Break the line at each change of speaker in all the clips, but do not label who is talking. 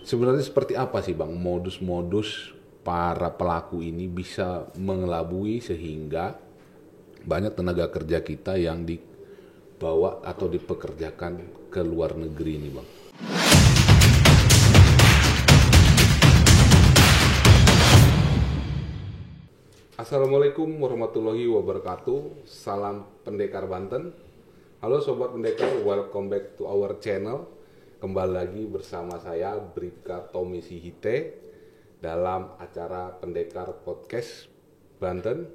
Sebenarnya seperti apa sih Bang modus-modus para pelaku ini bisa mengelabui sehingga banyak tenaga kerja kita yang dibawa atau dipekerjakan ke luar negeri ini Bang? Assalamualaikum warahmatullahi wabarakatuh. Salam Pendekar Banten. Halo Sobat Pendekar, welcome back to our channel. Kembali lagi bersama saya Bribka Tommy Sihite dalam acara Pendekar Podcast Banten.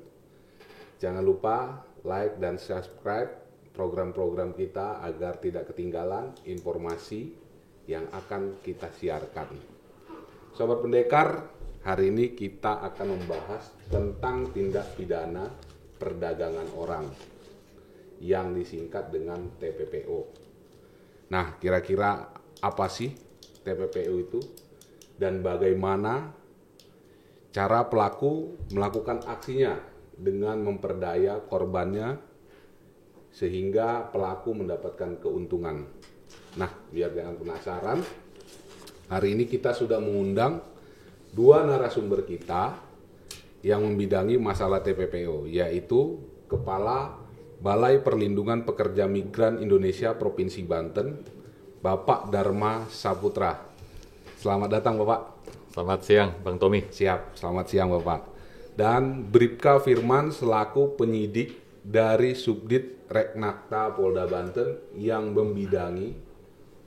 Jangan lupa like dan subscribe program-program kita agar tidak ketinggalan informasi yang akan kita siarkan. Sobat Pendekar, hari ini kita akan membahas tentang tindak pidana perdagangan orang yang disingkat dengan TPPO. Nah, kira-kira apa sih TPPO itu dan bagaimana cara pelaku melakukan aksinya dengan memperdaya korbannya sehingga pelaku mendapatkan keuntungan. Nah, biar jangan penasaran, hari ini kita sudah mengundang dua narasumber kita yang membidangi masalah TPPO, yaitu Kepala Balai Perlindungan Pekerja Migran Indonesia Provinsi Banten, Bapak Dharma Saputra. Selamat datang Bapak.
Selamat siang Bang Tommy.
Siap, selamat siang Bapak. Dan Bribka Firman selaku penyidik dari Subdit Reknakta Polda Banten yang membidangi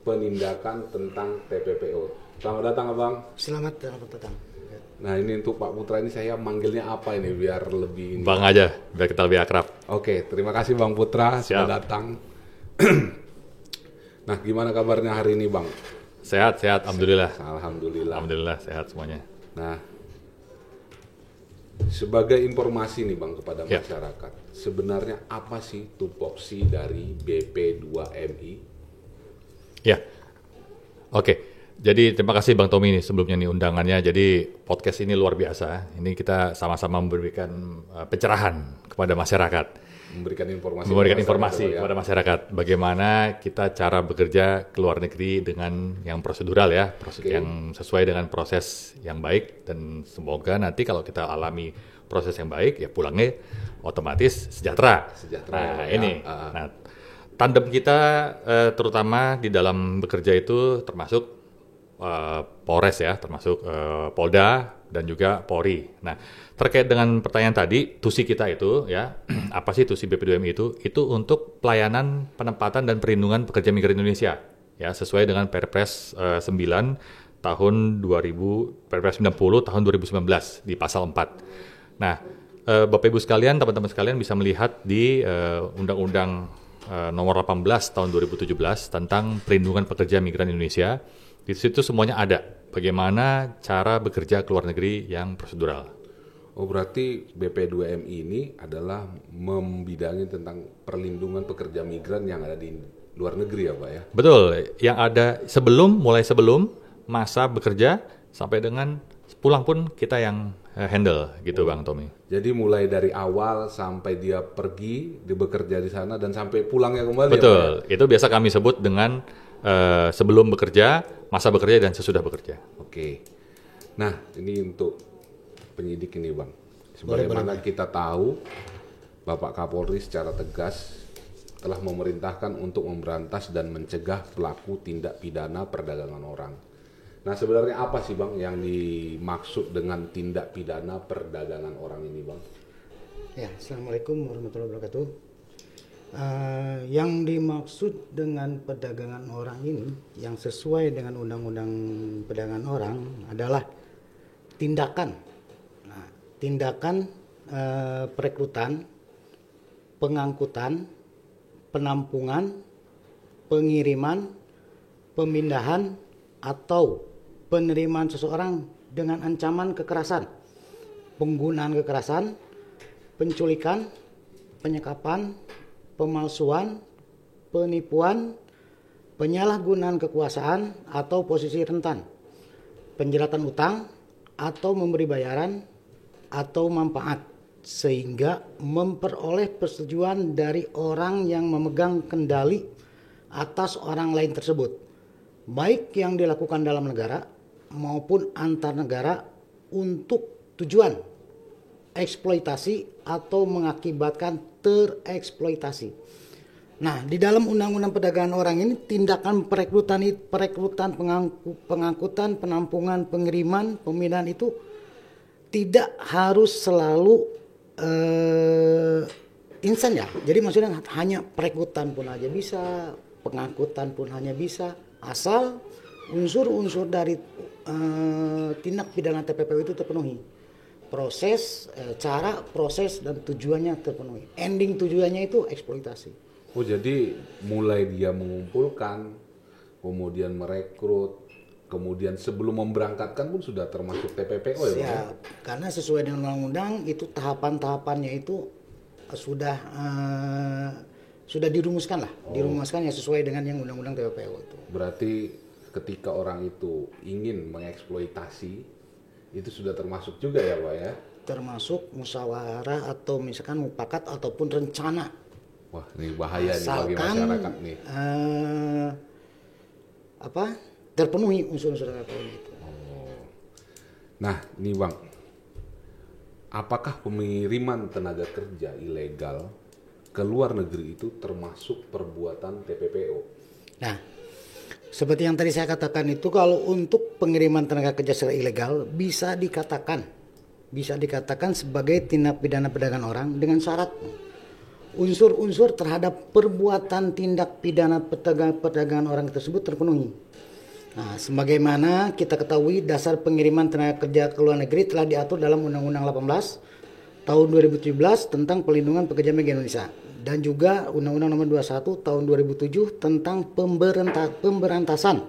penindakan tentang TPPO. Selamat datang Abang.
Selamat datang.
Nah ini untuk Pak Putra ini saya manggilnya apa ini biar lebih...
Bang aja, biar kita lebih akrab.
Oke, terima kasih Bang Putra sudah datang. Nah gimana kabarnya hari ini Bang?
Sehat, Alhamdulillah.
Alhamdulillah
Sehat semuanya.
Nah, sebagai informasi nih Bang kepada masyarakat, sebenarnya apa sih tupoksi dari BP2MI?
Ya, oke. Jadi terima kasih Bang Tommy nih sebelumnya nih undangannya. Jadi podcast ini luar biasa. Ini kita sama-sama memberikan pencerahan kepada masyarakat. Memberikan informasi kepada masyarakat. Bagaimana kita cara bekerja ke luar negeri dengan yang prosedural ya. Yang sesuai dengan proses yang baik. Dan semoga nanti kalau kita alami proses yang baik, ya pulangnya otomatis sejahtera. Nah ini. Nah, tandem kita terutama di dalam bekerja itu termasuk Polres ya, termasuk Polda dan juga Polri. Nah, terkait dengan pertanyaan tadi, TUSI kita itu ya, apa sih TUSI BP2MI itu? Itu untuk pelayanan penempatan dan perlindungan pekerja migran Indonesia ya, sesuai dengan Perpres 9 tahun 2000, Perpres 90 tahun 2019 di pasal 4. Nah, Bapak Ibu sekalian, teman-teman sekalian bisa melihat di Undang-Undang nomor 18 tahun 2017 tentang perlindungan pekerja migran Indonesia. Di situ semuanya ada. Bagaimana cara bekerja ke luar negeri yang prosedural.
Oh berarti BP2MI ini adalah membidangi tentang perlindungan pekerja migran yang ada di luar negeri ya Pak ya?
Betul. Yang ada mulai sebelum masa bekerja sampai dengan pulang pun kita yang handle gitu Bang Tommy.
Jadi mulai dari awal sampai dia pergi, dia bekerja di sana dan sampai pulangnya kembali.
Betul. Ya, itu biasa kami sebut dengan sebelum bekerja, masa bekerja dan sesudah bekerja.
Oke. Nah, ini untuk penyidik ini Bang. Sebagaimana kita tahu, Bapak Kapolri secara tegas telah memerintahkan untuk memberantas dan mencegah pelaku tindak pidana perdagangan orang. Nah, sebenarnya apa sih Bang yang dimaksud dengan tindak pidana perdagangan orang ini Bang?
Ya, Assalamualaikum warahmatullahi wabarakatuh. Yang dimaksud dengan perdagangan orang ini yang sesuai dengan Undang-Undang Perdagangan Orang adalah tindakan. Nah, tindakan perekrutan, pengangkutan, penampungan, pengiriman, pemindahan atau penerimaan seseorang dengan ancaman kekerasan, penggunaan kekerasan, penculikan, penyekapan, pemalsuan, penipuan, penyalahgunaan kekuasaan atau posisi rentan, penjeratan utang atau memberi bayaran atau manfaat sehingga memperoleh persetujuan dari orang yang memegang kendali atas orang lain tersebut, baik yang dilakukan dalam negara maupun antar negara untuk tujuan eksploitasi atau mengakibatkan tereksploitasi. Nah, di dalam Undang-Undang Perdagangan Orang ini tindakan perekrutan, pengangkutan, penampungan, pengiriman, pemindahan itu tidak harus selalu instan ya. Jadi maksudnya hanya perekrutan pun aja bisa, pengangkutan pun hanya bisa, asal unsur-unsur dari tindak pidana TPPO itu terpenuhi. Proses dan tujuannya terpenuhi. Ending tujuannya itu eksploitasi.
Oh, jadi mulai dia mengumpulkan, kemudian merekrut, kemudian sebelum memberangkatkan pun sudah termasuk TPPO ya, Bang?
Ya, karena sesuai dengan undang-undang itu tahapan-tahapannya itu sudah dirumuskan lah, dirumuskan ya sesuai dengan yang undang-undang TPPO itu.
Berarti ketika orang itu ingin mengeksploitasi itu sudah termasuk juga ya, Pak ya?
Termasuk musyawarah atau misalkan mufakat ataupun rencana.
Wah, ini bahaya nih bagi masyarakat nih.
Terpenuhi unsur-unsur TPPO itu.
Nah, ini Bang, apakah pengiriman tenaga kerja ilegal ke luar negeri itu termasuk perbuatan TPPO?
Nah, seperti yang tadi saya katakan itu, kalau untuk pengiriman tenaga kerja secara ilegal bisa dikatakan sebagai tindak pidana perdagangan orang dengan syarat unsur-unsur terhadap perbuatan tindak pidana perdagangan orang tersebut terpenuhi. Nah, sebagaimana kita ketahui dasar pengiriman tenaga kerja ke luar negeri telah diatur dalam Undang-Undang 18 tahun 2017 tentang pelindungan pekerja migran Indonesia dan juga Undang-Undang Nomor 21 tahun 2007 tentang pemberantasan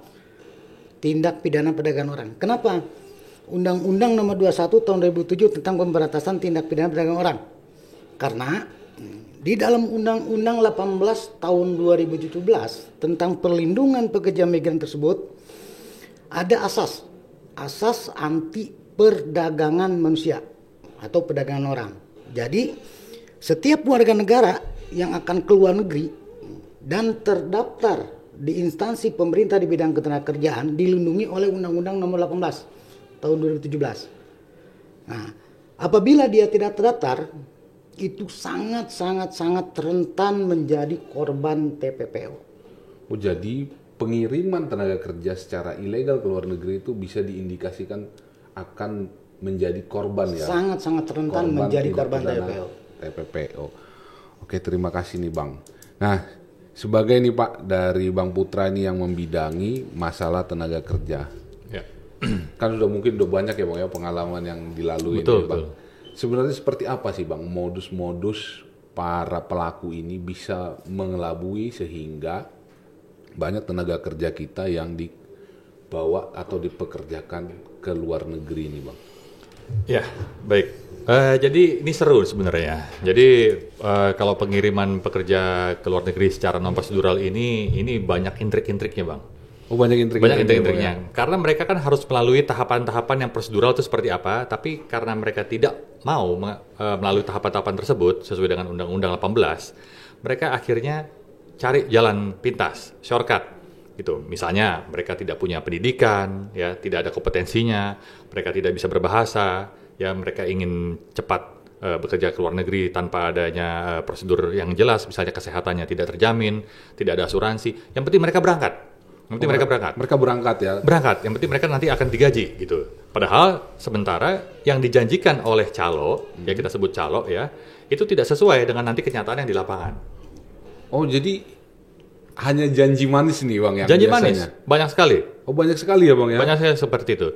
tindak pidana perdagangan orang. Kenapa? Undang-Undang Nomor 21 tahun 2007 tentang pemberantasan tindak pidana perdagangan orang. Karena di dalam Undang-Undang 18 tahun 2017 tentang perlindungan pekerja migran tersebut ada asas anti perdagangan manusia atau perdagangan orang. Jadi setiap warga negara yang akan keluar negeri dan terdaftar di instansi pemerintah di bidang ketenagakerjaan dilindungi oleh Undang-Undang Nomor 18 tahun 2017. Nah, apabila dia tidak terdaftar, itu sangat rentan menjadi korban TPPO.
Oh, jadi pengiriman tenaga kerja secara ilegal ke luar negeri itu bisa diindikasikan akan menjadi korban ya?
Sangat rentan menjadi korban
TPPO. Oke, terima kasih nih Bang. Nah, sebagai nih Pak dari Bang Putra ini yang membidangi masalah tenaga kerja.
Ya.
Kan udah banyak ya Bang ya pengalaman yang dilalui
Betul,
nih Bang. Sebenarnya seperti apa sih Bang modus-modus para pelaku ini bisa mengelabui sehingga banyak tenaga kerja kita yang dibawa atau dipekerjakan ke luar negeri ini Bang?
Ya, baik. Jadi ini seru sebenarnya. Jadi kalau pengiriman pekerja ke luar negeri secara non prosedural ini banyak intrik-intriknya Bang.
Oh, banyak intrik-intriknya.
Ya? Karena mereka kan harus melalui tahapan-tahapan yang prosedural itu seperti apa, tapi karena mereka tidak mau melalui tahapan-tahapan tersebut sesuai dengan Undang-Undang 18, mereka akhirnya cari jalan pintas, shortcut gitu. Misalnya mereka tidak punya pendidikan, ya, tidak ada kompetensinya, mereka tidak bisa berbahasa, ya, mereka ingin cepat bekerja ke luar negeri tanpa adanya prosedur yang jelas, misalnya kesehatannya tidak terjamin, tidak ada asuransi. Yang penting mereka berangkat.
Mereka berangkat ya?
Berangkat, yang penting mereka nanti akan digaji gitu. Padahal sementara yang dijanjikan oleh calo, ya kita sebut calo ya, itu tidak sesuai dengan nanti kenyataan yang di lapangan.
Oh, jadi hanya janji manis nih Bang yang
janji
biasanya?
Manis, banyak sekali.
Oh, banyak sekali ya Bang ya?
Banyak sekali seperti itu.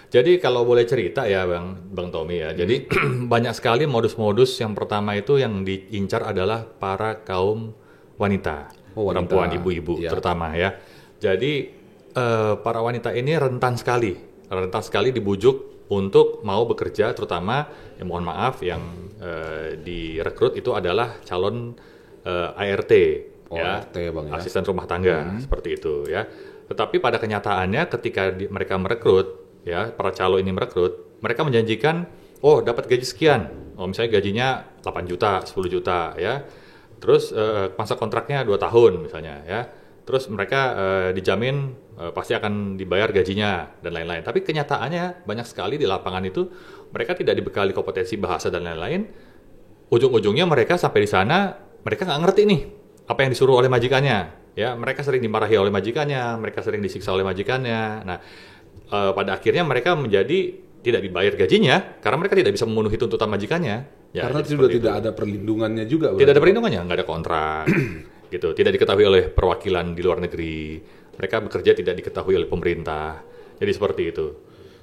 Jadi kalau boleh cerita ya Bang Tommy ya, jadi banyak sekali modus-modus. Yang pertama itu yang diincar adalah para kaum wanita, perempuan, ibu-ibu terutama ya. Jadi para wanita ini rentan sekali dibujuk untuk mau bekerja, terutama ya mohon maaf yang direkrut itu adalah calon ART, ya,
ART, Bang, ya,
asisten rumah tangga seperti itu ya. Tetapi pada kenyataannya ketika mereka merekrut, ya para calo ini merekrut, mereka menjanjikan dapat gaji sekian, misalnya gajinya 8 juta, 10 juta ya. Terus masa kontraknya 2 tahun misalnya ya. terus mereka dijamin pasti akan dibayar gajinya dan lain-lain. Tapi kenyataannya banyak sekali di lapangan itu mereka tidak dibekali kompetensi bahasa dan lain-lain. Ujung-ujungnya mereka sampai di sana, mereka nggak ngerti nih apa yang disuruh oleh majikannya. Ya, mereka sering dimarahi oleh majikannya, mereka sering disiksa oleh majikannya. Nah, pada akhirnya mereka menjadi tidak dibayar gajinya karena mereka tidak bisa memenuhi tuntutan majikannya. Ya,
Karena sudah tidak ada perlindungannya juga.
tidak ada perlindungannya, nggak ada kontrak, gitu. Tidak diketahui oleh perwakilan di luar negeri. Mereka bekerja tidak diketahui oleh pemerintah. Jadi seperti itu.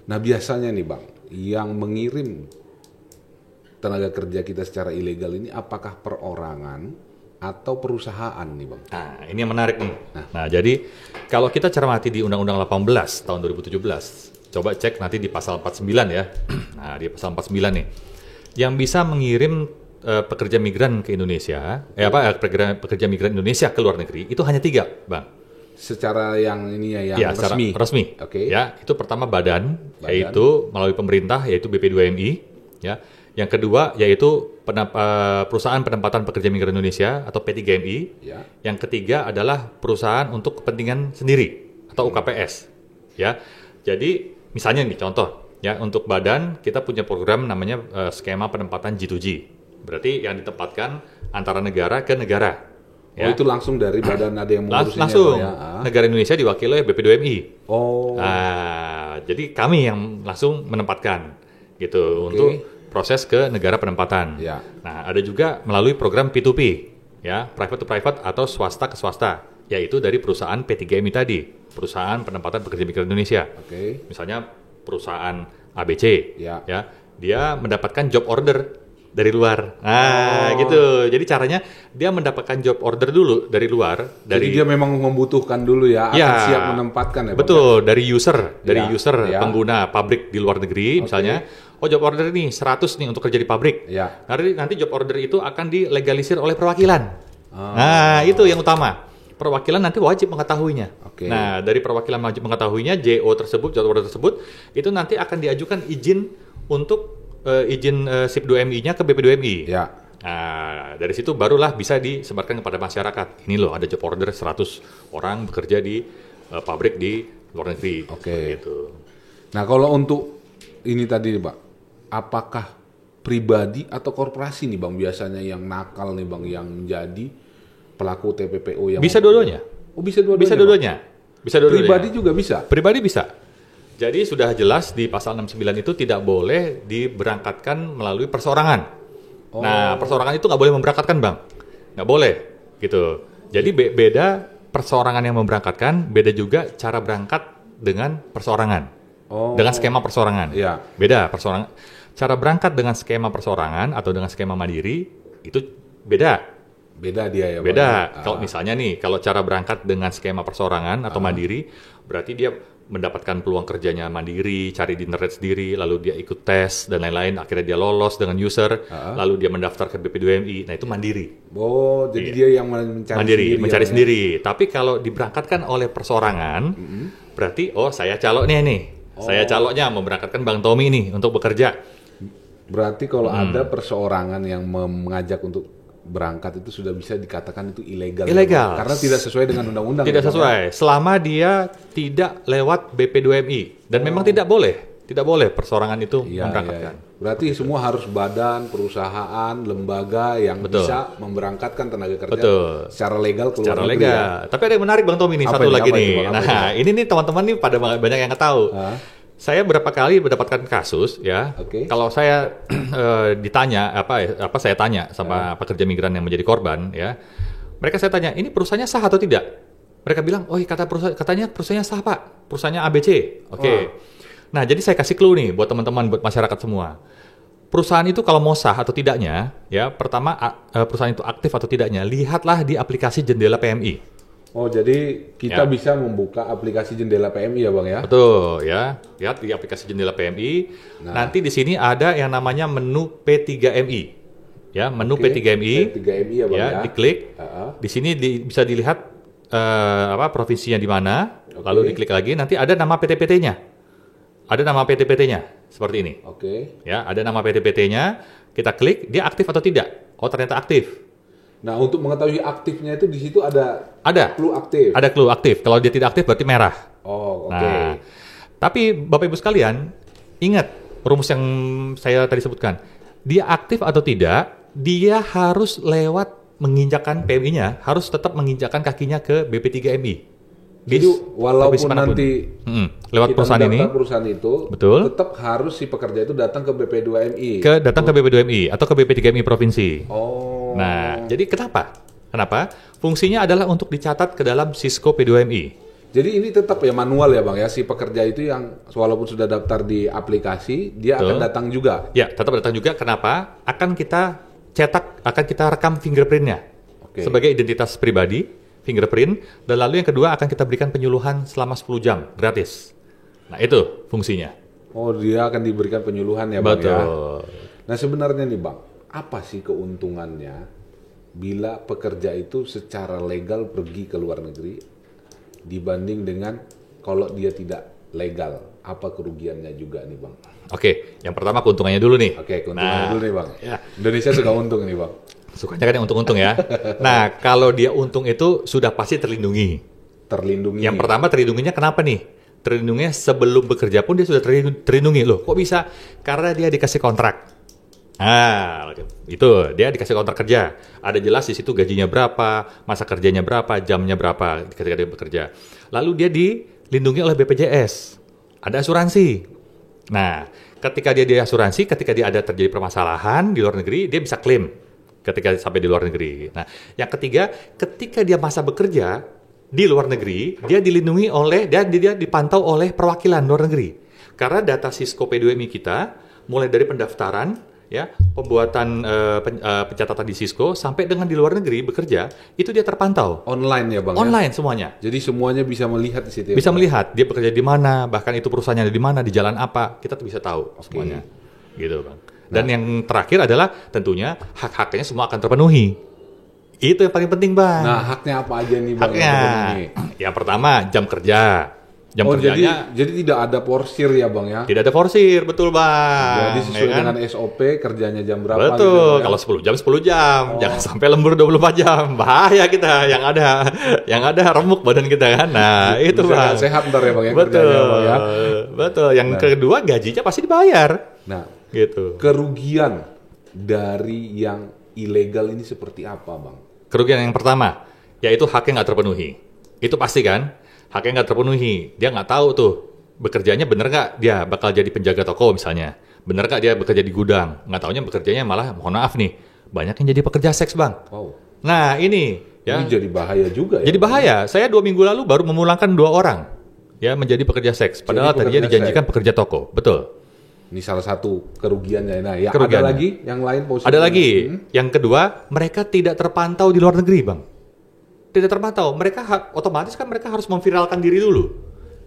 Nah biasanya nih Bang, yang mengirim tenaga kerja kita secara ilegal ini apakah perorangan atau perusahaan nih Bang?
Nah, ini yang menarik nih. Nah, jadi kalau kita cermati di Undang-Undang 18 tahun 2017, coba cek nanti di pasal 49 ya. Nah, di pasal 49 nih. Yang bisa mengirim pekerja migran ke Indonesia, pekerja migran Indonesia ke luar negeri itu hanya 3, Bang.
Secara yang ini ya, yang
secara
resmi.
resmi.
Oke.
Ya, itu pertama badan, yaitu melalui pemerintah, yaitu BP2MI. Ya, yang kedua yaitu perusahaan penempatan pekerja migran Indonesia atau P3MI.
Ya.
Yang ketiga adalah perusahaan untuk kepentingan sendiri atau UKPS. Ya, jadi misalnya nih contoh. Ya, untuk badan kita punya program namanya skema penempatan G2G. Berarti yang ditempatkan antara negara ke negara.
Oh itu langsung dari badan ada yang mengurusinya.
Langsung.
Ya?
Negara Indonesia diwakili oleh BP2MI.
Oh.
Jadi kami yang langsung menempatkan gitu untuk proses ke negara penempatan.
Ya.
Nah, ada juga melalui program P2P, ya, private to private atau swasta ke swasta, yaitu dari perusahaan P3MI tadi, perusahaan penempatan pekerja migran Indonesia. Misalnya perusahaan ABC,
ya,
dia mendapatkan job order dari luar. Gitu. Jadi caranya dia mendapatkan job order dulu dari luar.
Jadi dia memang membutuhkan dulu ya, akan siap menempatkan ya.
Betul, dari user, pengguna pabrik di luar negeri misalnya. Oh, job order nih 100 nih untuk kerja di pabrik.
Ya.
Nanti job order itu akan dilegalisir oleh perwakilan. Nah, itu yang utama. Perwakilan nanti wajib mengetahuinya. Nah, dari perwakilan wajib mengetahuinya, JO tersebut, job order tersebut, itu nanti akan diajukan izin untuk izin SIP2MI-nya ke BP2MI.
Ya.
Nah, dari situ barulah bisa disebarkan kepada masyarakat. Ini loh ada job order 100 orang bekerja di pabrik di luar negeri. Gitu.
Nah, kalau untuk ini tadi nih, Pak, apakah pribadi atau korporasi nih Bang biasanya yang nakal nih Bang yang menjadi pelaku TPPO yang
bisa dua-duanya.
Oh, bisa dua-duanya.
Bisa dua-duanya. Bisa dua-duanya.
Pribadi juga bisa.
Pribadi bisa. Jadi sudah jelas di pasal 69 itu tidak boleh diberangkatkan melalui perseorangan. Nah, perseorangan itu nggak boleh memberangkatkan, Bang. Nggak boleh, gitu. Jadi beda perseorangan yang memberangkatkan, beda juga cara berangkat dengan perseorangan. Dengan skema perseorangan.
Ya.
Beda perseorangan. Cara berangkat dengan skema perseorangan atau dengan skema mandiri itu beda.
Beda dia ya.
Beda. Kalau misalnya nih, kalau cara berangkat dengan skema perseorangan atau mandiri, berarti dia mendapatkan peluang kerjanya mandiri, cari di internet sendiri, lalu dia ikut tes dan lain-lain, akhirnya dia lolos dengan user, lalu dia mendaftar ke BP2MI. Nah, itu mandiri.
Oh, jadi dia yang
mencari sendiri. Tapi kalau diberangkatkan oleh perseorangan, berarti saya calonnya nih. Saya calonnya memberangkatkan Bang Tommy nih untuk bekerja.
Berarti kalau ada perseorangan yang mengajak untuk berangkat itu sudah bisa dikatakan itu ilegal.
Ilegal.
Karena tidak sesuai dengan undang-undang.
Tidak sesuai. Selama dia tidak lewat BP2MI. Dan memang tidak boleh perseorangan itu memberangkatkan.
Berarti semua harus badan, perusahaan, lembaga yang bisa memberangkatkan tenaga kerja secara legal keluar
secara
negeri.
Legal. Tapi ada yang menarik Bang Tommy nih, satu lagi nih. Nah, ini nih teman-teman nih pada banyak yang nggak tahu. Saya berapa kali mendapatkan kasus ya. Kalau saya ditanya apa saya tanya sama pekerja migran yang menjadi korban ya. Mereka saya tanya, "Ini perusahaannya sah atau tidak?" Mereka bilang, "Oh, katanya perusahaannya sah, Pak. Perusahaannya ABC." Nah, jadi saya kasih clue nih buat teman-teman, buat masyarakat semua. Perusahaan itu kalau mau sah atau tidaknya, ya pertama perusahaan itu aktif atau tidaknya, lihatlah di aplikasi Jendela PMI.
Oh, jadi kita bisa membuka aplikasi Jendela PMI ya, Bang ya?
Betul, ya. Lihat di aplikasi Jendela PMI. Nanti di sini ada yang namanya menu P3MI. Ya, menu P3MI.
P3MI ya, Bang ya.
Diklik. Di sini bisa dilihat provinsinya di mana. Lalu diklik lagi, nanti ada nama PT-PT-nya. Ada nama PT-PT-nya seperti ini. Ya, ada nama PT-PT-nya. Kita klik, dia aktif atau tidak? Oh, ternyata aktif.
Nah, untuk mengetahui aktifnya itu di situ ada
Ada.
clue aktif.
Ada clue aktif. Kalau dia tidak aktif berarti merah.
Oh, oke.
Nah, tapi Bapak Ibu sekalian, ingat rumus yang saya tadi sebutkan. Dia aktif atau tidak, dia harus lewat menginjakkan PMI-nya, harus tetap menginjakkan kakinya ke BP3MI.
Jadi walaupun nanti
lewat
kita
perusahaan ini,
mendaftar perusahaan itu,
betul,
tetap harus si pekerja itu datang ke BP2MI.
datang ke BP2MI atau ke BP3MI provinsi.
Oh.
Nah, jadi kenapa? Fungsinya adalah untuk dicatat ke dalam Cisco P2MI.
Jadi ini tetap ya manual ya Bang ya, si pekerja itu yang walaupun sudah daftar di aplikasi, dia
Betul.
akan datang juga.
Ya, tetap datang juga. Kenapa? Akan kita cetak, akan kita rekam fingerprint-nya sebagai identitas pribadi, fingerprint, dan lalu yang kedua akan kita berikan penyuluhan selama 10 jam, gratis. Nah, itu fungsinya.
Oh, dia akan diberikan penyuluhan ya Bang ya.
Betul.
Nah, sebenarnya nih Bang, apa sih keuntungannya bila pekerja itu secara legal pergi ke luar negeri dibanding dengan kalau dia tidak legal? Apa kerugiannya juga nih Bang?
Oke, yang pertama keuntungannya dulu nih.
Oke, keuntungannya dulu nih Bang.
Ya.
Indonesia suka untung nih Bang.
Sukanya kan yang untung-untung ya. Nah, kalau dia untung itu sudah pasti terlindungi.
Terlindungi.
Yang pertama terlindunginya kenapa nih? Terlindunginya sebelum bekerja pun dia sudah terlindungi. Loh, kok bisa? Karena dia dikasih kontrak. Nah, itu dia dikasih kontrak kerja. Ada jelas di situ gajinya berapa, masa kerjanya berapa, jamnya berapa ketika dia bekerja. Lalu dia dilindungi oleh BPJS. Ada asuransi. Nah, ketika dia di asuransi, ketika dia ada terjadi permasalahan di luar negeri, dia bisa klaim ketika sampai di luar negeri. Nah, yang ketiga, ketika dia masa bekerja di luar negeri, dia dilindungi oleh dan dia dipantau oleh perwakilan luar negeri. Karena data Cisco P2MI kita, mulai dari pendaftaran, ya, pembuatan pencatatan di Cisco sampai dengan di luar negeri bekerja, itu dia terpantau.
Online ya Bang?
Online semuanya.
Jadi semuanya bisa melihat di situ.
Bisa melihat dia bekerja di mana, bahkan itu perusahaannya ada di mana, di jalan apa, kita tuh bisa tahu semuanya. Gitu, Bang. Dan yang terakhir adalah tentunya hak-haknya semua akan terpenuhi. Itu yang paling penting, Bang.
Nah, haknya apa aja nih Bang?
Haknya, yang pertama jam kerja. Jam kerjanya
jadi tidak ada porsir ya Bang ya?
tidak ada forsir, betul Bang.
Jadi sesuai dengan SOP kerjanya jam berapa?
Betul,
gitu, ya?
kalau 10 jam 10 jam, jangan sampai lembur 24 jam, bahaya kita. Yang ada remuk badan kita kan. Nah, itu
Bisa
Bang.
sehat ntar ya Bang ya
Betul,
kerjanya Bang ya.
betul. Yang kedua gajinya pasti dibayar.
Nah,
Gitu.
kerugian dari yang ilegal ini seperti apa Bang?
Kerugian yang pertama, yaitu haknya nggak terpenuhi. Itu pasti kan, haknya nggak terpenuhi. Dia nggak tahu tuh, bekerjanya bener nggak dia bakal jadi penjaga toko misalnya. Bener nggak dia bekerja di gudang. Nggak taunya bekerjanya malah, mohon maaf nih, banyak yang jadi pekerja seks Bang.
Wow.
Nah ini, ya.
Ini jadi bahaya juga ya.
Jadi bahaya. Saya 2 minggu lalu baru memulangkan 2 orang ya menjadi pekerja seks. Padahal tadinya dijanjikan pekerja toko. Betul.
Ini salah satu kerugiannya. Nah, ya
Kerugiannya.
ada lagi yang lain positif.
Ada lagi. Yang kedua, mereka tidak terpantau di luar negeri, Bang. Tidak terpantau. Mereka otomatis kan mereka harus memviralkan diri dulu.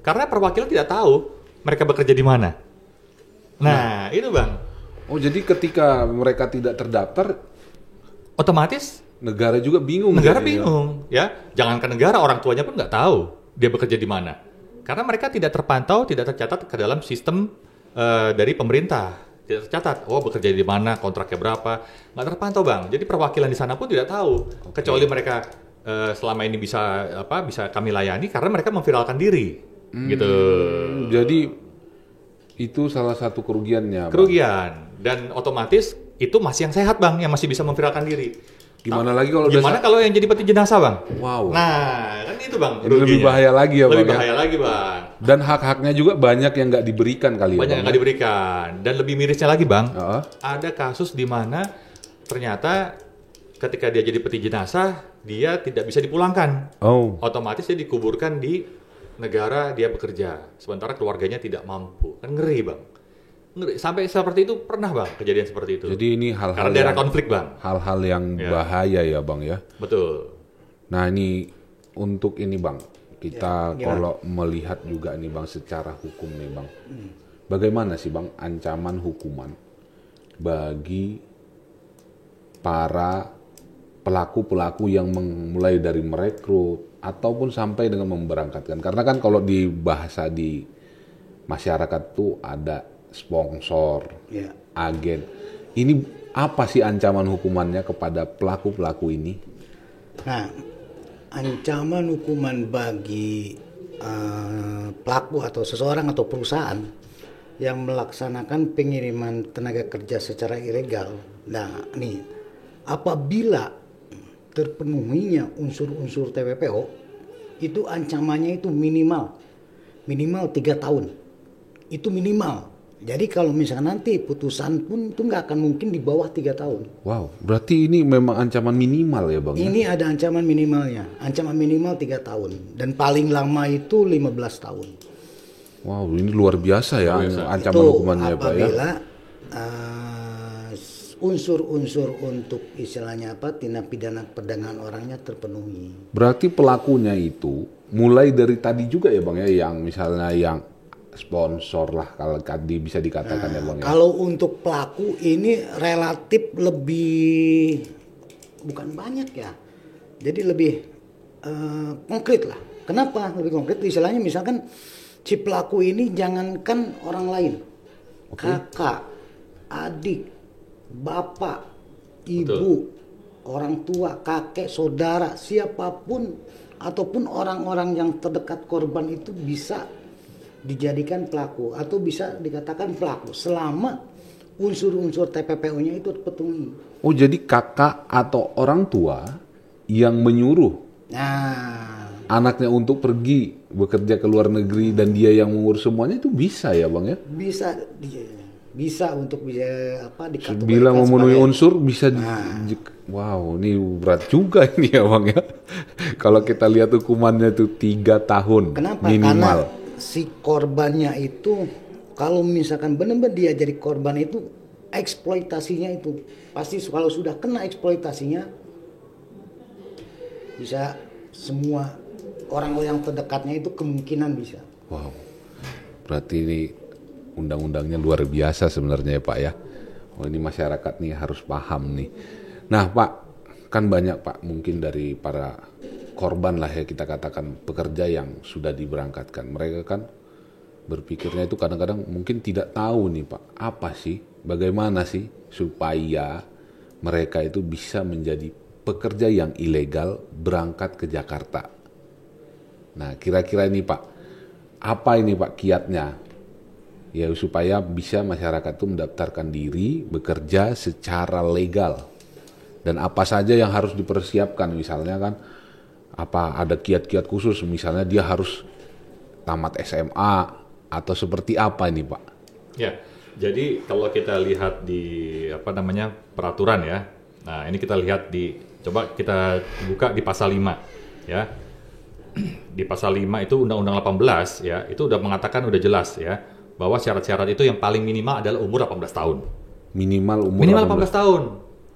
Karena perwakilan tidak tahu mereka bekerja di mana. Nah, itu Bang.
Oh, jadi ketika mereka tidak terdaftar,
Otomatis
negara juga bingung.
negara
jadinya.
bingung, ya. Jangankan negara, orang tuanya pun nggak tahu dia bekerja di mana. Karena mereka tidak terpantau, tidak tercatat ke dalam sistem dari pemerintah. Tidak tercatat, oh bekerja di mana, kontraknya berapa, nggak terpantau Bang. Jadi perwakilan di sana pun tidak tahu, kecuali mereka selama ini bisa kami layani karena mereka memviralkan diri, gitu.
Jadi itu salah satu kerugiannya. Bang.
Kerugian dan otomatis itu masih yang sehat Bang, yang masih bisa memviralkan diri.
Gimana lagi kalau
Gimana kalau yang jadi peti jenazah Bang?
Wow.
Nah, kan itu Bang.
Ini lebih
ruginya.
bahaya lagi ya Bang.
Lebih
ya?
bahaya lagi Bang.
Dan hak-haknya juga banyak yang nggak diberikan kali ya.
Banyak yang nggak diberikan. Dan lebih mirisnya lagi Bang,
Heeh.
ada kasus di mana ternyata ketika dia jadi peti jenazah, dia tidak bisa dipulangkan.
Oh.
Otomatis dia dikuburkan di negara dia bekerja. Sementara keluarganya tidak mampu. Kan ngeri Bang. Ngeri. Sampai seperti itu pernah Bang kejadian seperti itu.
Jadi ini hal-hal
Karena daerah
yang,
konflik Bang.
hal-hal yang
Ya.
bahaya ya Bang ya.
Betul.
Nah ini untuk ini Bang, kita
Ya,
kalau melihat juga nih Bang secara hukum nih Bang, bagaimana sih Bang ancaman hukuman bagi para pelaku-pelaku yang mulai dari merekrut ataupun sampai dengan memberangkatkan? Karena kan kalau di bahasa di masyarakat tuh ada sponsor,
Ya.
agen. Ini apa sih ancaman hukumannya kepada pelaku-pelaku ini?
Nah, ancaman hukuman bagi pelaku atau seseorang atau perusahaan yang melaksanakan pengiriman tenaga kerja secara ilegal. Nah, nih, apabila terpenuhinya unsur-unsur TPPO, itu ancamannya itu minimal 3 tahun. Itu minimal. Jadi kalau misalnya nanti putusan pun itu nggak akan mungkin di bawah 3 tahun.
Wow, berarti ini memang ancaman minimal ya Bang?
Ini ada ancaman minimalnya. Ancaman minimal 3 tahun. Dan paling lama itu 15 tahun.
Wow, ini luar biasa ya ancaman
Itu
hukumannya Pak ya?
apabila unsur-unsur untuk istilahnya tindak pidana perdagangan orangnya terpenuhi.
Berarti pelakunya itu mulai dari tadi juga ya Bang ya, yang misalnya yang sponsor lah kalau tadi bisa dikatakan ya Bang ya?
Kalau untuk pelaku ini relatif lebih bukan banyak ya, jadi lebih konkret lah. Kenapa lebih konkret? Istilahnya misalkan si pelaku ini jangankan orang lain, kakak, adik, bapak, ibu, orang tua, kakek, saudara, siapapun ataupun orang-orang yang terdekat korban itu bisa dijadikan pelaku atau bisa dikatakan pelaku selama unsur-unsur TPPO-nya itu terpenuhi.
Oh, jadi kakak atau orang tua yang menyuruh anaknya untuk pergi bekerja ke luar negeri dan dia yang mengurus semuanya itu bisa ya Bang ya?
Bisa untuk bisa dikategorikan
bila memenuhi
sebagai
unsur bisa wow, ini berat juga ini ya Bang ya. Kalau kita lihat hukumannya itu 3 tahun.
Kenapa?
Minimal.
Karena si korbannya itu kalau misalkan benar-benar dia jadi korban itu eksploitasinya itu pasti kalau sudah kena eksploitasinya bisa semua orang yang terdekatnya itu kemungkinan bisa.
Wow. Berarti ini undang-undangnya luar biasa sebenarnya ya Pak ya. Oh, ini masyarakat nih harus paham nih. Nah Pak, kan banyak Pak mungkin dari para korban lah ya kita katakan pekerja yang sudah diberangkatkan. Mereka kan berpikirnya itu kadang-kadang mungkin tidak tahu nih Pak, apa sih, bagaimana sih supaya mereka itu bisa menjadi pekerja yang ilegal berangkat ke Jakarta. Nah kira-kira ini Pak, apa ini Pak kiatnya? Ya supaya bisa masyarakat itu mendaftarkan diri bekerja secara legal. Dan apa saja yang harus dipersiapkan misalnya kan, apa ada kiat-kiat khusus misalnya dia harus tamat SMA atau seperti apa ini Pak?
Ya, jadi kalau kita lihat di peraturan ya. Nah, ini kita lihat coba kita buka di pasal 5 ya. Di pasal 5 itu Undang-Undang 18 ya, itu udah mengatakan udah jelas ya bahwa syarat-syarat itu yang paling minimal adalah umur 18 tahun.
Minimal
18 tahun.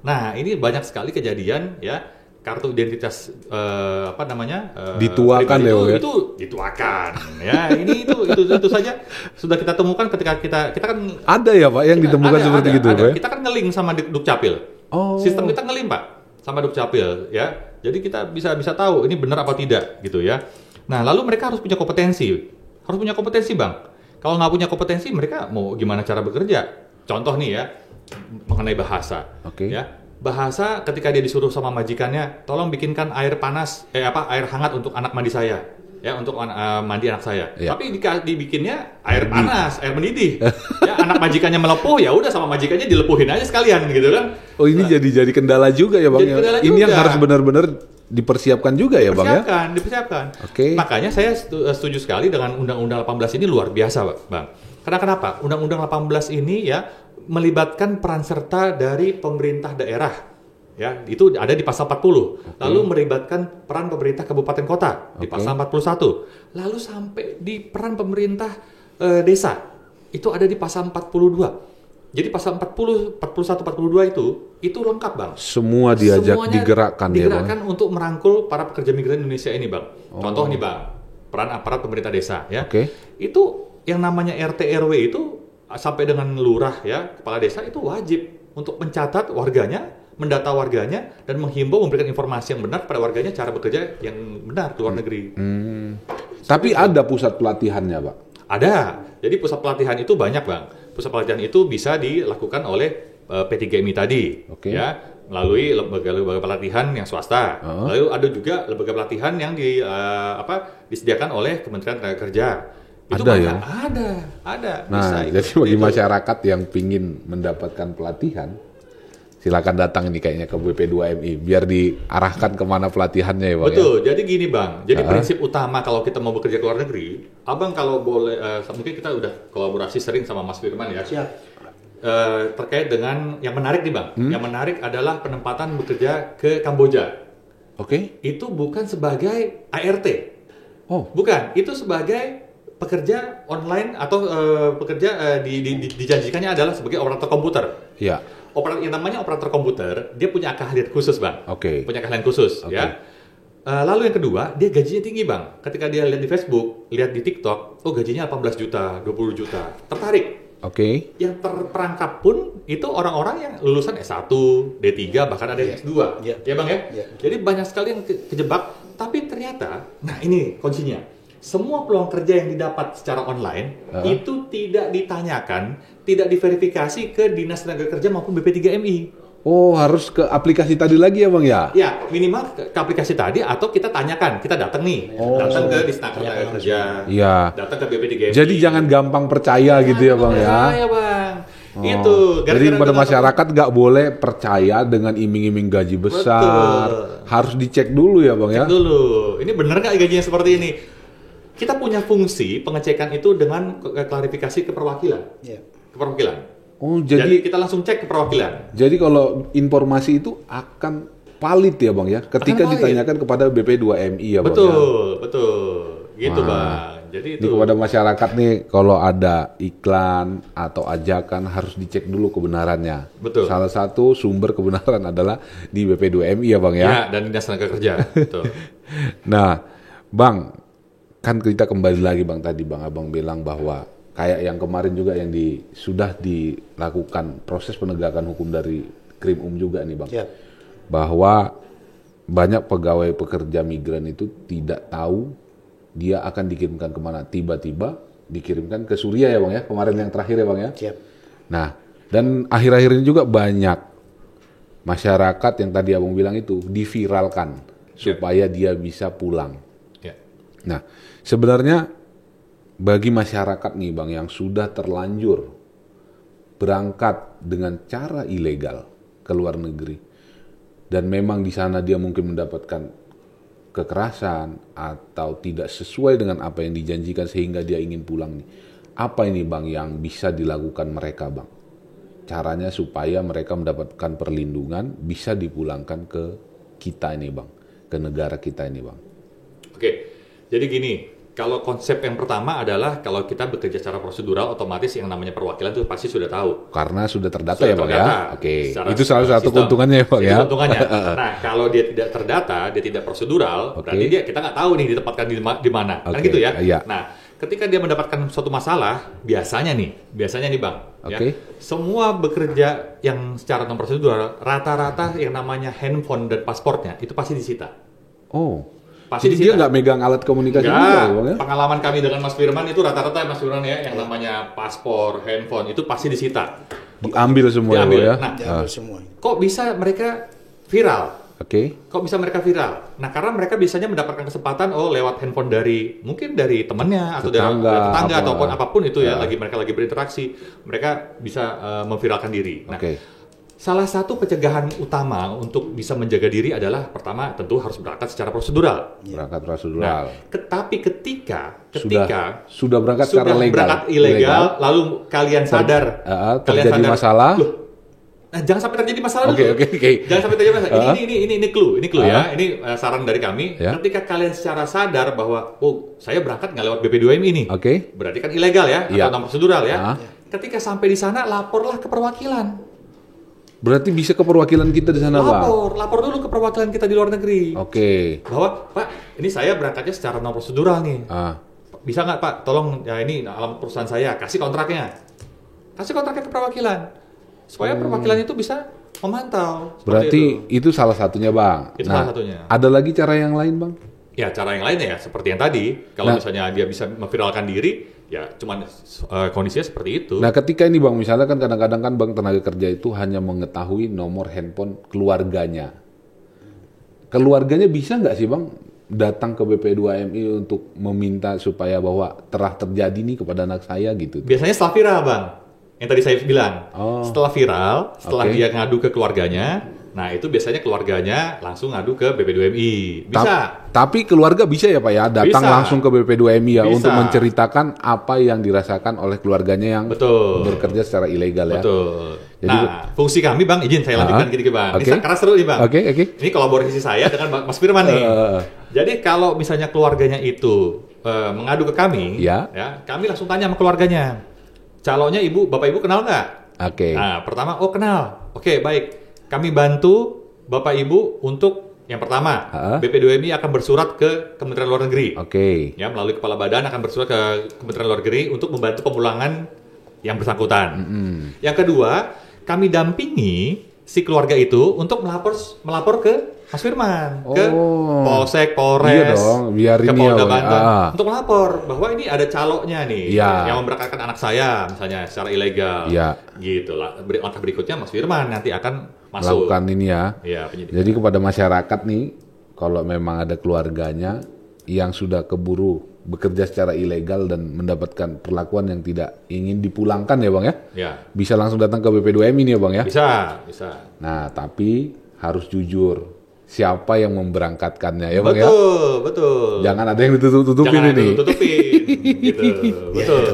Nah, ini banyak sekali kejadian ya. Kartu identitas
dituakan
itu dituakan ya. Ini itu saja sudah kita temukan ketika kita kan
ada ya Pak yang ditemukan seperti itu
ada.
Pak.
Kita kan nge-link sama Dukcapil. Sistem kita nge-link Pak sama Dukcapil ya. Jadi kita bisa tahu ini benar apa tidak gitu ya. Nah, lalu mereka harus punya kompetensi. Bang. Kalau nggak punya kompetensi mereka mau gimana cara bekerja? Contoh nih ya mengenai bahasa. Ya. Bahasa ketika dia disuruh sama majikannya, tolong bikinkan air panas, air hangat untuk anak mandi saya, ya untuk mandi anak saya. Ya. Tapi dibikinnya air panas, air mendidih. Ya anak majikannya melepuh, ya udah sama majikannya dilepuhin aja sekalian, gitu kan?
Oh ini jadi kendala juga ya Bang. Ini yang harus benar-benar dipersiapkan juga ya Bang ya?
Dipersiapkan. Makanya saya setuju sekali dengan Undang-Undang 18 ini luar biasa Bang. Karena kenapa? Undang-Undang 18 ini ya melibatkan peran serta dari pemerintah daerah, ya itu ada di pasal 40. Lalu melibatkan peran pemerintah kabupaten kota di pasal 41. Lalu sampai di peran pemerintah desa itu ada di pasal 42. Jadi pasal 40, 41, 42 itu lengkap Bang.
Semua digerakkan ya Bang.
Untuk merangkul para pekerja migran Indonesia ini Bang. Contoh nih Bang, peran aparat pemerintah desa ya. Itu yang namanya RT RW itu sampai dengan lurah ya, kepala desa itu wajib untuk mencatat warganya, mendata warganya dan menghimbau memberikan informasi yang benar pada warganya cara bekerja yang benar di luar negeri.
Tapi ada pusat pelatihannya, Pak?
Ada. Jadi pusat pelatihan itu banyak, Bang. Pusat pelatihan itu bisa dilakukan oleh P3MI tadi, ya, melalui lembaga pelatihan yang swasta. Lalu ada juga lembaga pelatihan yang disediakan oleh Kementerian Tenaga Kerja. Itu
ada ya?
Ada.
Nah, jadi bagi masyarakat yang pingin mendapatkan pelatihan, silakan datang ini kayaknya ke BP2MI biar diarahkan kemana pelatihannya ya Bang.
Betul, jadi gini Bang, jadi prinsip utama kalau kita mau bekerja ke luar negeri, Abang kalau boleh, mungkin kita udah kolaborasi sering sama Mas Firman ya.
Siap.
Terkait dengan yang menarik nih Bang, yang menarik adalah penempatan bekerja ke Kamboja. Itu bukan sebagai ART. Bukan, itu sebagai pekerja online atau pekerja dijanjikannya adalah sebagai operator komputer.
Iya.
Yang namanya operator komputer, dia punya keahlian khusus Bang. Punya keahlian khusus ya. Lalu yang kedua, dia gajinya tinggi Bang. Ketika dia lihat di Facebook, lihat di TikTok, gajinya 18 juta, 20 juta. Tertarik. Yang terperangkap pun itu orang-orang yang lulusan S1, D3, bahkan ada yang S2. Ya Bang ya? Jadi banyak sekali yang kejebak, tapi ternyata, nah ini kuncinya. Semua peluang kerja yang didapat secara online itu tidak ditanyakan, tidak diverifikasi ke Dinas Tenaga Kerja maupun BP3MI.
Harus ke aplikasi tadi lagi ya Bang ya?
Ya, minimal ke aplikasi tadi atau kita tanyakan, kita datang nih, datang ke Dinas Tenaga Kerja, datang ke BP3MI.
Jadi jangan gampang percaya gitu ya Bang ya?
Percaya Bang. Itu.
Jadi pada masyarakat nggak boleh percaya dengan iming-iming gaji besar. Harus dicek dulu ya Bang ya?
Cek dulu. Ini benar nggak gajinya seperti ini? Kita punya fungsi pengecekan itu dengan klarifikasi ke perwakilan. Ke perwakilan. Jadi kita langsung cek ke perwakilan.
Jadi kalau informasi itu akan valid ya Bang ya, ketika ditanyakan kepada BP2MI ya Bang.
Betul. Gitu Bang. Jadi itu
kepada masyarakat nih, kalau ada iklan atau ajakan harus dicek dulu kebenarannya.
Betul.
Salah satu sumber kebenaran adalah di BP2MI ya Bang ya.
Ya, dan Dinas Tenaga Kerja. Betul.
Nah, Bang, kan kita kembali lagi Bang, tadi Bang Abang bilang bahwa kayak yang kemarin juga yang sudah dilakukan proses penegakan hukum dari Krim juga nih Bang. Bahwa banyak pegawai pekerja migran itu tidak tahu dia akan dikirimkan kemana. Tiba-tiba dikirimkan ke Suriah ya Bang ya, kemarin yang terakhir ya Bang ya. Nah, dan akhir-akhir ini juga banyak masyarakat yang tadi Abang bilang itu diviralkan supaya dia bisa pulang. Nah, sebenarnya bagi masyarakat nih Bang yang sudah terlanjur berangkat dengan cara ilegal ke luar negeri dan memang di sana dia mungkin mendapatkan kekerasan atau tidak sesuai dengan apa yang dijanjikan sehingga dia ingin pulang nih. Apa ini Bang yang bisa dilakukan mereka Bang? Caranya supaya mereka mendapatkan perlindungan bisa dipulangkan ke kita ini Bang, ke negara kita ini Bang.
Jadi gini, kalau konsep yang pertama adalah kalau kita bekerja secara prosedural, otomatis yang namanya perwakilan itu pasti sudah tahu.
Karena sudah terdata ya Bang ya? Itu salah satu keuntungannya ya Bang ya?
Keuntungannya. Nah, kalau dia tidak terdata, dia tidak prosedural, berarti kita nggak tahu nih ditempatkan di mana. Kan gitu ya? Nah, ketika dia mendapatkan suatu masalah, biasanya nih Bang, ya, semua bekerja yang secara non prosedural, rata-rata yang namanya handphone dan pasportnya itu pasti disita. Pasti
jadi dia nggak megang alat komunikasi juga, Bang ya?
Pengalaman kami dengan Mas Firman itu rata-rata Mas Firman ya, yang namanya paspor, handphone itu pasti disita.
Diambil semua ya?
Nah, diambil semua. Kok bisa mereka viral? Kok bisa mereka viral? Nah, karena mereka biasanya mendapatkan kesempatan lewat handphone mungkin dari temannya atau dari tetangga ataupun apapun itu ya, mereka lagi berinteraksi, mereka bisa memviralkan diri. Nah, salah satu pencegahan utama untuk bisa menjaga diri adalah pertama tentu harus berangkat secara prosedural.
Berangkat prosedural.
Nah, tapi ketika
sudah berangkat secara legal,
ilegal, lalu kalian sadar
terjadi masalah.
Nah, jangan sampai terjadi masalah dulu. Jangan sampai terjadi masalah. Ini clue ya. Ini saran dari kami. Ketika kalian secara sadar bahwa saya berangkat nggak lewat BP2MI ini. Berarti kan ilegal ya atau non prosedural ya. Ketika sampai di sana laporlah ke perwakilan.
Berarti bisa ke perwakilan kita di sana, Bang?
Lapor dulu ke perwakilan kita di luar negeri. Bahwa, Pak, ini saya berangkatnya secara non prosedural nih. Bisa nggak, Pak? Tolong, ya ini alamat perusahaan saya, kasih kontraknya ke perwakilan. Supaya perwakilan itu bisa memantau.
Berarti itu salah satunya, Bang.
Itu salah satunya.
Ada lagi cara yang lain, Bang?
Ya, cara yang lainnya ya, seperti yang tadi. Kalau misalnya dia bisa memviralkan diri, Ya, cuman kondisinya seperti itu.
Nah, ketika ini Bang, misalnya kan kadang-kadang kan Bang tenaga kerja itu hanya mengetahui nomor handphone keluarganya. Keluarganya bisa nggak sih Bang datang ke BP2MI untuk meminta supaya bahwa telah terjadi nih kepada anak saya gitu?
Biasanya setelah viral, Bang. Yang tadi saya bilang. Setelah viral, setelah dia ngadu ke keluarganya, nah itu biasanya keluarganya langsung ngadu ke BP2MI. Bisa.
Tapi keluarga bisa ya Pak ya, datang
Bisa.
langsung ke BP2MI ya
Bisa.
untuk menceritakan apa yang dirasakan oleh keluarganya yang bekerja secara ilegal ya.
Betul.
Jadi,
nah, fungsi kami Bang, izin saya lanjutkan gini Bang.
Okay.
Ini karena seru nih Bang.
Oke.
Ini kolaborasi saya dengan Mas Firman nih. Jadi kalau misalnya keluarganya itu mengadu ke kami, ya, kami langsung tanya sama keluarganya. Calonnya Bapak Ibu kenal nggak?
Oke.
Nah, pertama, kenal. Oke, baik. Kami bantu Bapak Ibu untuk yang pertama, BP2MI akan bersurat ke Kementerian Luar Negeri.
Oke.
Ya, melalui Kepala Badan akan bersurat ke Kementerian Luar Negeri untuk membantu pemulangan yang bersangkutan. Yang kedua, kami dampingi si keluarga itu untuk melapor ke Mas Firman, ke Polsek, Polres, ke Polda Banten untuk melapor bahwa ini ada calonnya nih yang memberangkatkan anak saya misalnya secara ilegal. Gitu lah. Langkah berikutnya Mas Firman nanti akan masuk.
Melakukan ini ya. Jadi kepada masyarakat nih, kalau memang ada keluarganya yang sudah keburu bekerja secara ilegal dan mendapatkan perlakuan yang tidak ingin dipulangkan ya Bang ya? Bisa langsung datang ke BP2MI nih ya Bang ya?
Bisa.
Nah, tapi harus jujur. Siapa yang memberangkatkannya ya Bang ya?
Betul.
Jangan ada yang ditutup-tutupin ini.
Gitu. Betul.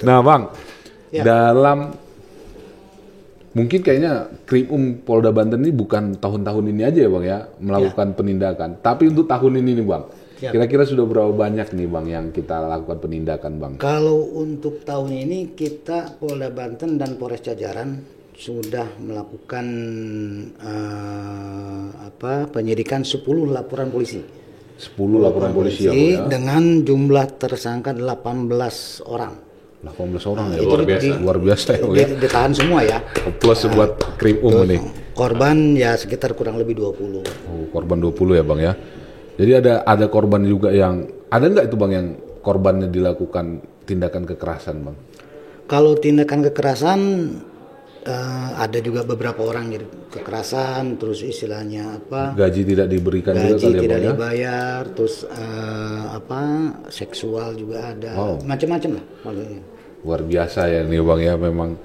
Nah Bang, dalam mungkin kayaknya Krimum Polda Banten ini bukan tahun-tahun ini aja ya Bang ya melakukan penindakan. Tapi untuk tahun ini nih Bang, kira-kira sudah berapa banyak nih Bang yang kita lakukan penindakan Bang?
Kalau untuk tahun ini kita Polda Banten dan Polres Jajaran sudah melakukan penyidikan 10 laporan polisi.
10 laporan polisi ya,
dengan jumlah tersangka 18 orang.
18 orang ya,
luar biasa ya. Ditahan semua ya.
Plus buat Krimum nih.
Korban ya sekitar kurang lebih 20.
Korban 20 ya Bang ya. Jadi ada korban juga yang ada nggak itu Bang yang korbannya dilakukan tindakan kekerasan Bang?
Kalau tindakan kekerasan ada juga beberapa orang jadi kekerasan, terus istilahnya
gaji tidak diberikan juga kali ya,
tidak dibayar, terus seksual juga ada, macam-macam lah maksudnya.
Luar biasa ya nih Bang ya memang.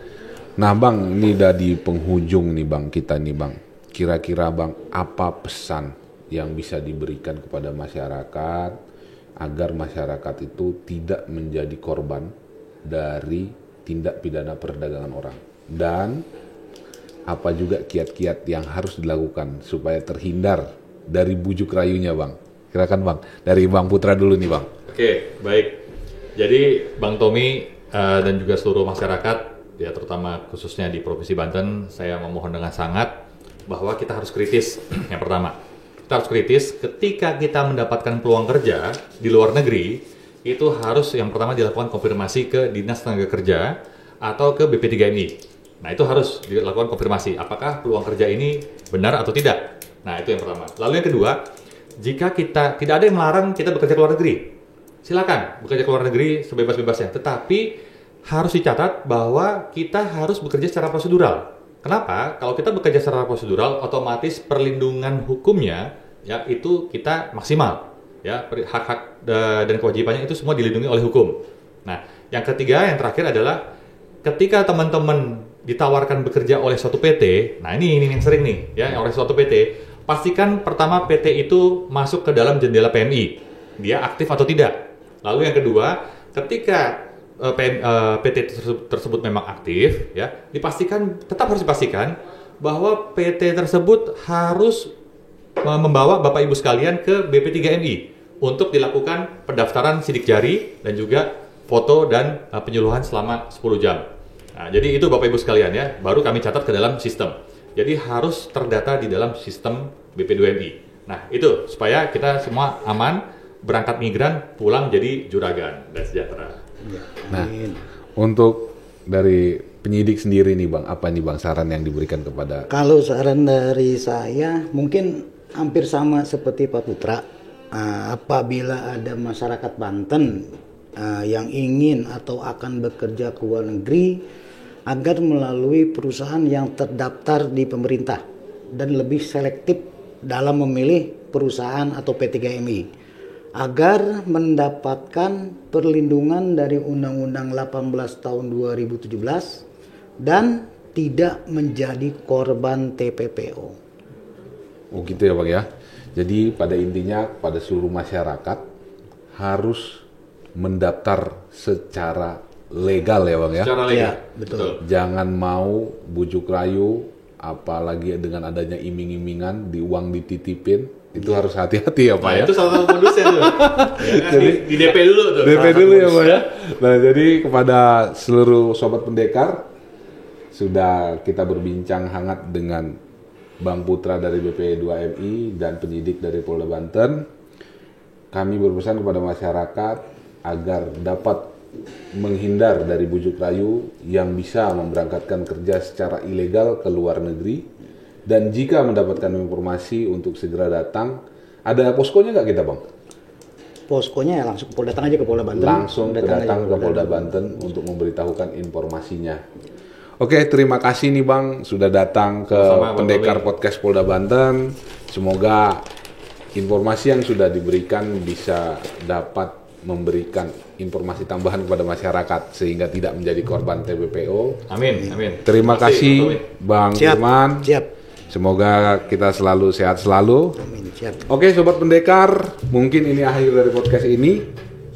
Nah Bang, ini udah di penghujung nih Bang kita nih Bang. Kira-kira Bang apa pesan yang bisa diberikan kepada masyarakat agar masyarakat itu tidak menjadi korban dari tindak pidana perdagangan orang? Dan apa juga kiat-kiat yang harus dilakukan supaya terhindar dari bujuk rayunya Bang? Silakan Bang, dari Bang Putra dulu nih Bang.
Oke, baik. Jadi Bang Tommy dan juga seluruh masyarakat, ya terutama khususnya di Provinsi Banten, saya memohon dengan sangat bahwa kita harus kritis. Yang pertama, kita harus kritis ketika kita mendapatkan peluang kerja di luar negeri, itu harus yang pertama dilakukan konfirmasi ke Dinas Tenaga Kerja atau ke BP3MI. Nah, itu harus dilakukan konfirmasi apakah peluang kerja ini benar atau tidak. Nah, itu yang pertama. Lalu yang kedua, jika kita tidak ada yang melarang kita bekerja ke luar negeri, silakan bekerja ke luar negeri sebebas-bebasnya. Tetapi harus dicatat bahwa kita harus bekerja secara prosedural. Kenapa? Kalau kita bekerja secara prosedural, otomatis perlindungan hukumnya ya itu kita maksimal. Ya, hak-hak dan kewajibannya itu semua dilindungi oleh hukum. Nah, yang ketiga, yang terakhir adalah ketika teman-teman ditawarkan bekerja oleh suatu PT, nah ini yang sering nih, ya, oleh suatu PT, pastikan pertama PT itu masuk ke dalam jendela PMI, dia aktif atau tidak. Lalu yang kedua, ketika PT tersebut memang aktif, ya, tetap harus dipastikan bahwa PT tersebut harus membawa Bapak Ibu sekalian ke BP3MI untuk dilakukan pendaftaran sidik jari dan juga foto dan penyuluhan selama 10 jam. Nah, jadi itu Bapak Ibu sekalian ya, baru kami catat ke dalam sistem. Jadi harus terdata di dalam sistem BP2MI. Nah, itu supaya kita semua aman, berangkat migran, pulang jadi juragan dan sejahtera.
Nah, untuk dari penyidik sendiri nih Bang, apa nih Bang saran yang diberikan kepada?
Kalau saran dari saya mungkin hampir sama seperti Pak Putra. Apabila ada masyarakat Banten yang ingin atau akan bekerja ke luar negeri agar melalui perusahaan yang terdaftar di pemerintah dan lebih selektif dalam memilih perusahaan atau P3MI agar mendapatkan perlindungan dari Undang-Undang 18 tahun 2017 dan tidak menjadi korban TPPO.
Oh gitu ya Bang ya. Jadi pada intinya pada seluruh masyarakat harus mendaftar secara legal ya Bang ya.
Secara legal.
Ya, betul.
Jangan mau bujuk rayu, apalagi dengan adanya iming-imingan, di uang dititipin, itu harus hati-hati ya Pak ya.
Itu salah satu modusnya tuh. Di DP dulu tuh.
DP dulu ya Pak ya. Nah jadi kepada seluruh sobat pendekar, sudah kita berbincang hangat dengan Bang Putra dari BP2MI dan penyidik dari Polda Banten. Kami berpesan kepada masyarakat agar dapat menghindar dari bujuk rayu yang bisa memberangkatkan kerja secara ilegal ke luar negeri. Dan jika mendapatkan informasi untuk segera datang, ada poskonya nggak kita Bang?
Poskonya ya langsung datang aja ke Polda Banten.
Langsung datang ke Polda Banten untuk memberitahukan informasinya. Oke, terima kasih nih Bang sudah datang ke Pendekar Podcast Polda Banten. Semoga informasi yang sudah diberikan bisa dapat memberikan informasi tambahan kepada masyarakat sehingga tidak menjadi korban TPPO.
Amin, amin.
Terima kasih Bang Firman.
Siap.
Semoga kita selalu sehat selalu.
Amin, siap.
Oke Sobat Pendekar, mungkin ini akhir dari podcast ini.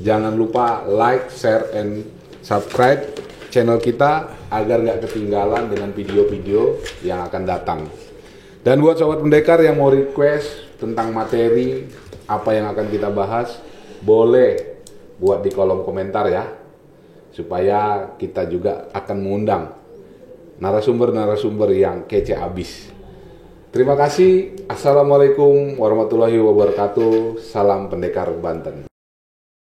Jangan lupa like, share, and subscribe channel kita agar nggak ketinggalan dengan video-video yang akan datang. Dan buat Sobat Pendekar yang mau request tentang materi apa yang akan kita bahas, boleh buat di kolom komentar ya, supaya kita juga akan mengundang narasumber-narasumber yang kece abis. Terima kasih. Assalamualaikum warahmatullahi wabarakatuh. Salam Pendekar Banten.